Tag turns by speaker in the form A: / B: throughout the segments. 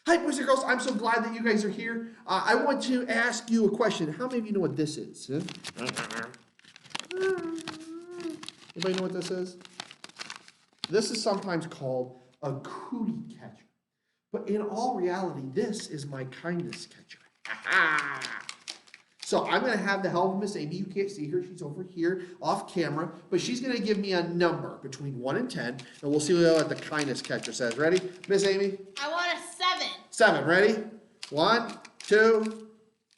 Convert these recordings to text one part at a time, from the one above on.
A: Hi, boys and girls. I'm so glad that you guys are here. I want to ask you a question. How many of you know what this is? Huh? Anybody know what this is? This is sometimes called a cootie catcher. But in all reality, this is my kindness catcher. So I'm going to have the help of Miss Amy. You can't see her. She's over here off camera. But she's going to give me a number between 1 and 10. And we'll see what the kindness catcher says. Ready? Miss Amy?
B: I want a 7.
A: 7. Ready? 1, 2,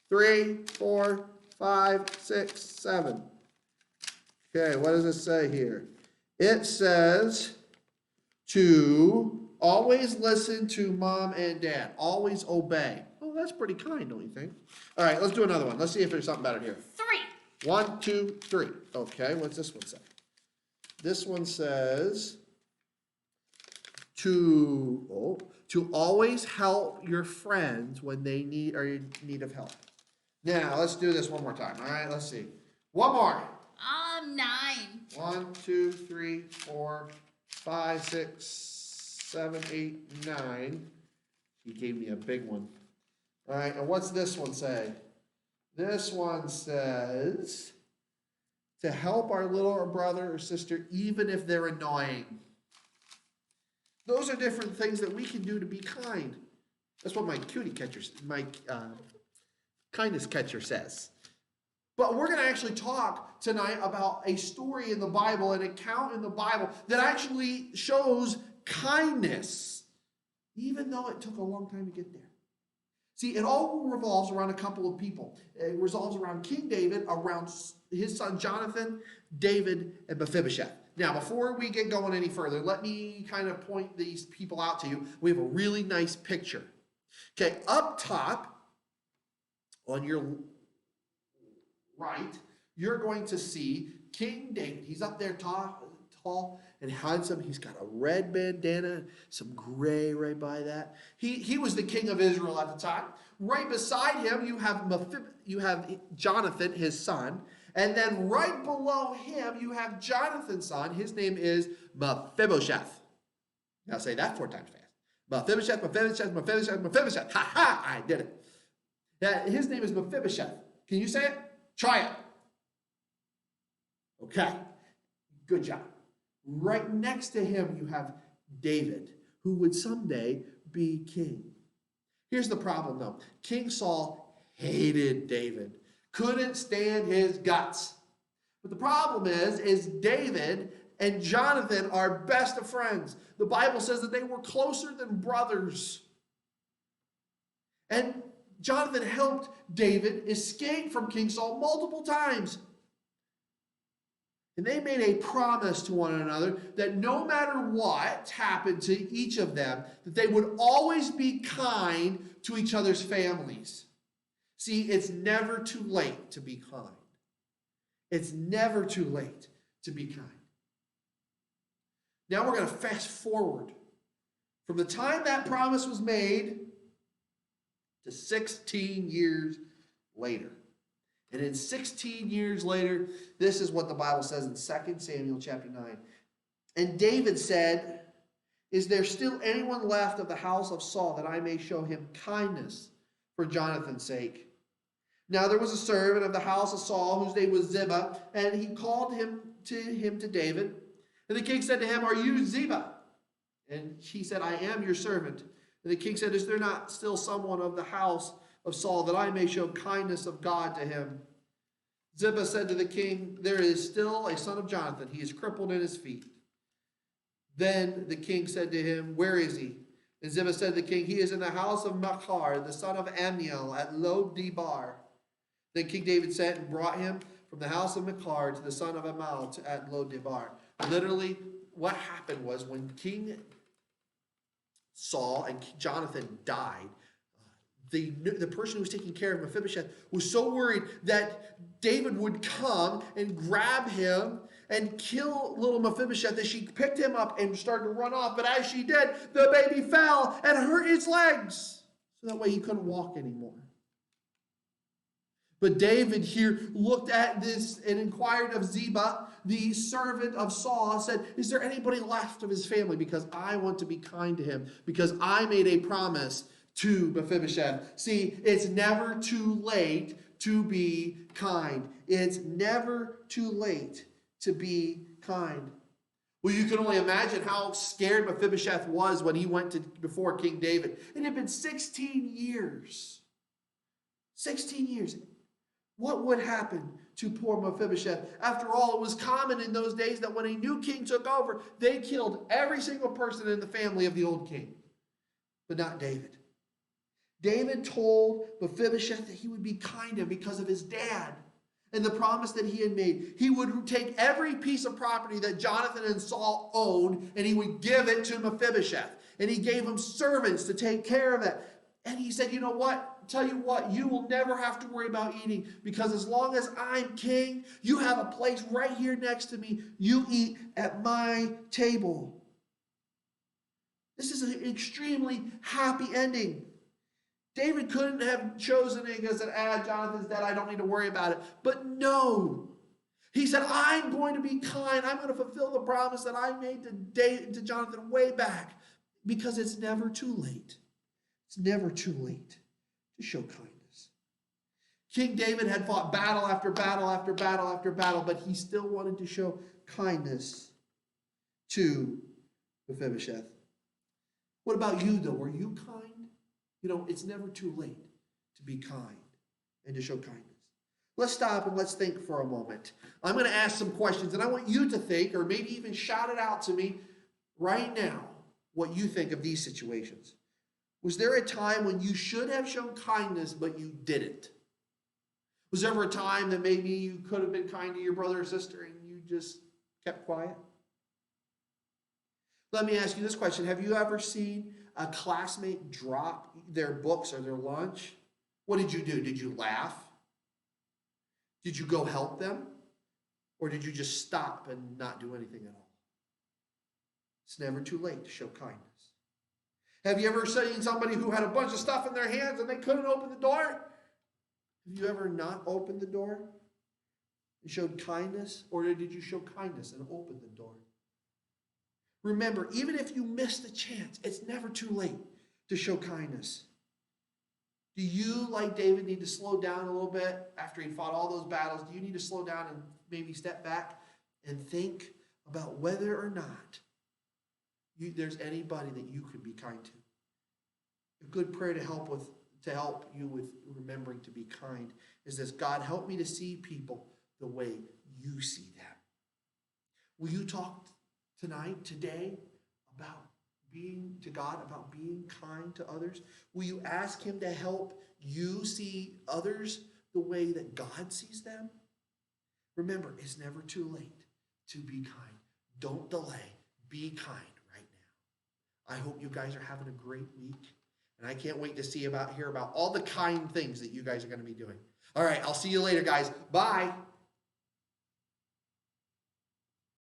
A: 3, 4, 5, 6, 7. Okay, what does it say here? It says to always listen to mom and dad. Always obey. Oh, that's pretty kind, don't you think? All right, let's do another one. Let's see if there's something better here.
B: 3.
A: 1, 2, 3. Okay, what's this one say? This one says to always help your friends when they are in need of help. Now, let's do this one more time. All right, let's see. One more.
B: 9.
A: 1, 2, 3, 4, 5, 6, 7, 8, 9. He gave me a big one. All right, and what's this one say? This one says to help our little brother or sister even if they're annoying. Those are different things that we can do to be kind. That's what my kindness catcher says. But we're going to actually talk tonight about a story in the Bible, an account in the Bible that actually shows kindness, even though it took a long time to get there. See, it all revolves around a couple of people. It revolves around King David, around his son Jonathan, David, and Mephibosheth. Now, before we get going any further, let me kind of point these people out to you. We have a really nice picture. Okay, up top on your right, you're going to see King David. He's up there tall and handsome. He's got a red bandana, some gray right by that. He was the king of Israel at the time. Right beside him, you have Jonathan, his son. And then right below him, you have Jonathan's son. His name is Mephibosheth. Now say that 4 times fast. Mephibosheth, Mephibosheth, Mephibosheth, Mephibosheth. Ha ha, I did it. His name is Mephibosheth. Can you say it? Try it. Okay, good job. Right next to him, you have David, who would someday be king. Here's the problem, though. King Saul hated David, couldn't stand his guts. But the problem is David and Jonathan are best of friends. The Bible says that they were closer than brothers. And Jonathan helped David escape from King Saul multiple times. And they made a promise to one another that no matter what happened to each of them, that they would always be kind to each other's families. See, it's never too late to be kind. It's never too late to be kind. Now we're going to fast forward from the time that promise was made to 16 years later. And in 16 years later, this is what the Bible says in 2 Samuel chapter 9. And David said, "Is there still anyone left of the house of Saul that I may show him kindness for Jonathan's sake?" Now there was a servant of the house of Saul whose name was Ziba, and he called him to David. And the king said to him, "Are you Ziba?" And he said, "I am your servant." And the king said, "Is there not still someone of the house of Saul that I may show kindness of God to him?" Ziba said to the king, "There is still a son of Jonathan. He is crippled in his feet." Then the king said to him, "Where is he?" And Ziba said to the king, "He is in the house of Machir, the son of Ammiel, at Lo-debar." Then King David sent and brought him from the house of Machir to the son of Ammiel at Lo-debar. Literally, what happened was when King Saul and Jonathan died, the person who was taking care of Mephibosheth was so worried that David would come and grab him and kill little Mephibosheth that she picked him up and started to run off. But as she did, the baby fell and hurt his legs. So that way he couldn't walk anymore. But David here looked at this and inquired of Ziba, the servant of Saul, said, "Is there anybody left of his family? Because I want to be kind to him, because I made a promise to Mephibosheth. See, it's never too late to be kind. It's never too late to be kind. Well, you can only imagine how scared Mephibosheth was when he went before King David. It had been 16 years. 16 years. What would happen to poor Mephibosheth? After all, it was common in those days that when a new king took over, they killed every single person in the family of the old king. But not David. David told Mephibosheth that he would be kind to him because of his dad and the promise that he had made. He would take every piece of property that Jonathan and Saul owned and he would give it to Mephibosheth. And he gave him servants to take care of that. And he said, you know what? Tell you what, you will never have to worry about eating because as long as I'm king, you have a place right here next to me. You eat at my table. This is an extremely happy ending. David couldn't have chosen it and said, Jonathan's dead, I don't need to worry about it. But no. He said, I'm going to be kind. I'm going to fulfill the promise that I made to Jonathan way back because it's never too late. It's never too late to show kindness. King David had fought battle after battle after battle after battle, but he still wanted to show kindness to Mephibosheth. What about you, though? Were you kind? You know, it's never too late to be kind and to show kindness. Let's stop and let's think for a moment. I'm going to ask some questions, and I want you to think, or maybe even shout it out to me right now, what you think of these situations. Was there a time when you should have shown kindness, but you didn't? Was there ever a time that maybe you could have been kind to your brother or sister and you just kept quiet? Let me ask you this question. Have you ever seen a classmate drop their books or their lunch? What did you do? Did you laugh? Did you go help them? Or did you just stop and not do anything at all? It's never too late to show kindness. Have you ever seen somebody who had a bunch of stuff in their hands and they couldn't open the door? Have you ever not opened the door and showed kindness? Or did you show kindness and open the door? Remember, even if you miss the chance, it's never too late to show kindness. Do you, like David, need to slow down a little bit after he fought all those battles? Do you need to slow down and maybe step back and think about whether or not there's anybody that you could be kind to? A good prayer to help you with remembering to be kind is this: God, help me to see people the way you see them. Will you talk today, about being kind to others? Will you ask him to help you see others the way that God sees them? Remember, it's never too late to be kind. Don't delay. Be kind right now. I hope you guys are having a great week, and I can't wait to hear about all the kind things that you guys are going to be doing. All right, I'll see you later, guys. Bye.